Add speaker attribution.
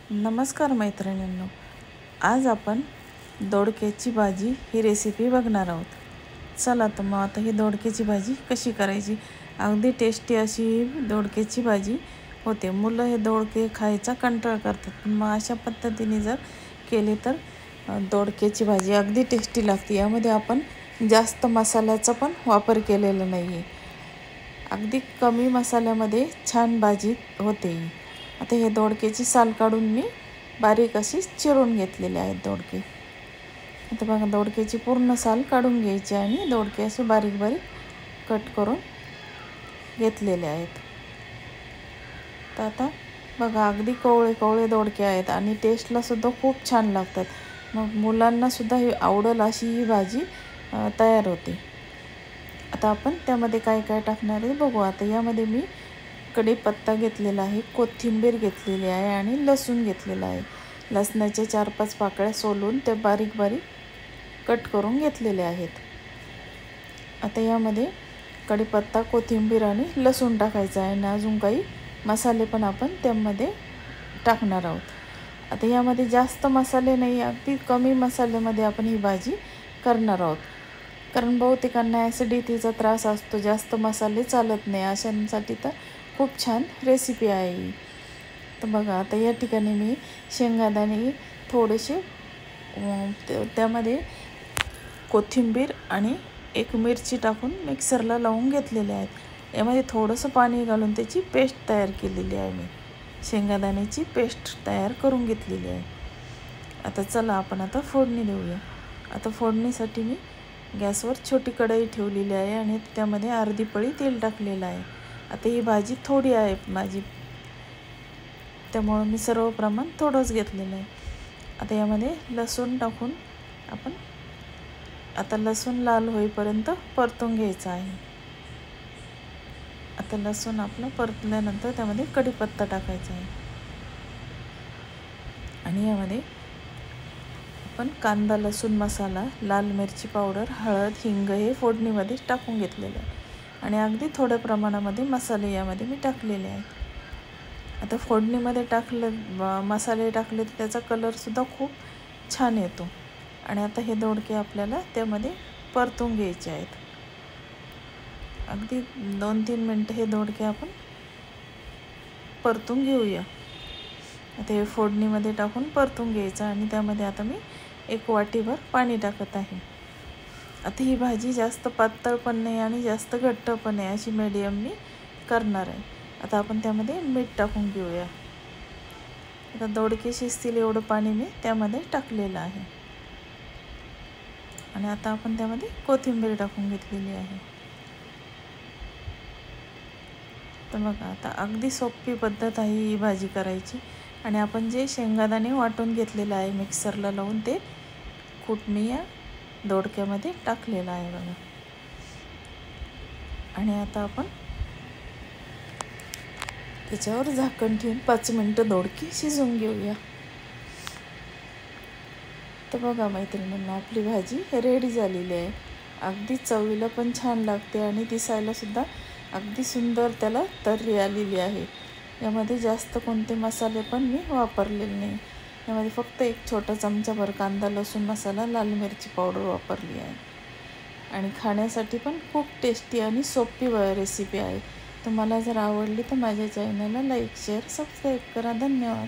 Speaker 1: नमस्कार मैत्रिणींनो, आज आपण दोडक्याची भाजी ही रेसिपी बघणार आहोत। चला तर मग आता ही दोडक्याची भाजी कशी करायची। अगदी टेस्टी अशी दोडक्याची भाजी होते। मुलं हे दोडके खायचा कंटाळा करतात, पण मग अशा पद्धतीने जर केले तर दोडक्याची भाजी अगदी टेस्टी लागते। यामध्ये आपण जास्त मसाल्याचा पण वापर केलेला नाही आहे, अगदी कमी मसाल्यामध्ये छान भाजी होते। आता हे दोडक्याची साल काढून मी बारीक अशी चिरून घेतलेले आहेत दोडके। आता बघा, दोडक्याची पूर्ण साल काढून घ्यायची आणि दोडके असे बारीक बारीक कट करून घेतलेले आहेत। तर आता बघा, अगदी कवळे कवळे दोडके आहेत आणि टेस्टला सुद्धा खूप छान लागतात। मग मुलांना सुद्धा ही आवडेल अशी ही भाजी तयार होते। आता आपण त्यामध्ये काय काय टाकणार आहे बघू। आता यामध्ये मी कढीपत्ता घेतलेला आहे, कोथिंबीर घेतलेली आहे आणि लसूण घेतलेला आहे। लसणाच्या 4-5 पाकळ्या सोलून ते बारीक बारीक कट करून घेतलेले आहेत। आता यामध्ये कढीपत्ता, कोथिंबीर आणि लसूण टाकायचं आहे आणि अजून काही मसाले पण आपण त्यामध्ये टाकणार आहोत। आता यामध्ये जास्त मसाले नाही, अगदी कमी मसाल्यामध्ये आपण ही भाजी करणार आहोत, कारण बहुतेकांना ॲसिडिटीचा त्रास असतो, जास्त मसाले चालत नाही। अशांसाठी तर खूप छान रेसिपी आहे। तर बघा, आता या ठिकाणी मी शेंगदाणे थोडेसे त्यामध्ये कोथिंबीर आणि एक मिरची टाकून मिक्सरला लावून घेतलेले आहेत। यामध्ये थोडंसं पाणी घालून त्याची पेस्ट तयार केलेली आहे। मी शेंगदाण्याची पेस्ट तयार करून घेतलेली आहे। आता चला आपण आता फोडणी देऊया। आता फोडणीसाठी मी गॅसवर छोटी कढई ठेवलेली आहे आणि त्यामध्ये अर्धी पळी तेल टाकलेलं आहे। आता ही भाजी थोडी आहे माझी, त्यामुळे मी सर्व प्रमाण थोडंच घेतलेलं आहे। आता यामध्ये लसूण टाकून आपण आता लसूण लाल होईपर्यंत परतून घ्यायचं आहे। आता लसूण आपलं परतल्यानंतर त्यामध्ये कढीपत्ता टाकायचा आहे आणि यामध्ये आपण कांदा, लसूण मसाला, लाल मिरची पावडर, हळद, हिंग हे फोडणीमध्ये टाकून घेतलेलं आहे आणि अगदी थोड्या प्रमाणामध्ये मसाले यामध्ये मी टाकलेले आहेत। आता फोडणीमध्ये मसाले टाकले तर त्याचा कलरसुद्धा खूप छान येतो। आणि आता हे दोडके आपल्याला त्यामध्ये परतून घ्यायचे आहेत। अगदी 2-3 मिनटं हे दोडके आपण परतून घेऊया। आता हे फोडणीमध्ये टाकून परतून घ्यायचं आणि त्यामध्ये आता मी 1 वाटीभर पाणी टाकत आहे। आता ही भाजी जास्त पातळ पण नाही आणि जास्त घट्ट पण नाही, अशी मीडियम मी करणार आहे। आता आपण त्यामध्ये मीठ टाकून घेऊया। आता दोडके शिजतील एवढं पाणी मी त्यामध्ये टाकलेलं आहे आणि आता आपण त्यामध्ये कोथिंबीर टाकून घेतलेली आहे। तर बघा, आता अगदी सोपी पद्धत आहे ही भाजी करायची आणि आपण जे शेंगदाणे वाटून घेतलेलं आहे मिक्सरला लावून, ते कूट मी या दोडक्यामध्ये टाकलेलं आहे बघा। आणि आता आपण त्याच्यावर झाकण ठेवून 5 मिनटं दोडकी शिजवून घेऊया। तर बघा मैत्रिणींनो, आपली भाजी रेडी झालेली आहे। अगदी चवीला पण छान लागते आणि दिसायला सुद्धा अगदी सुंदर त्याला तर्री आलेली आहे। यामध्ये जास्त कोणते मसाले पण मी वापरलेले नाही। यामध्ये फक्त 1 छोटा चमचाभर कांदा, लसूण मसाला, लाल मिरची पावडर वापरली आहे आणि खाण्यासाठी पण खूप टेस्टी आणि सोपी रेसिपी आहे। तुम्हाला जर आवडली तर माझ्या चॅनलला लाईक, शेअर, सबस्क्राईब करा। धन्यवाद।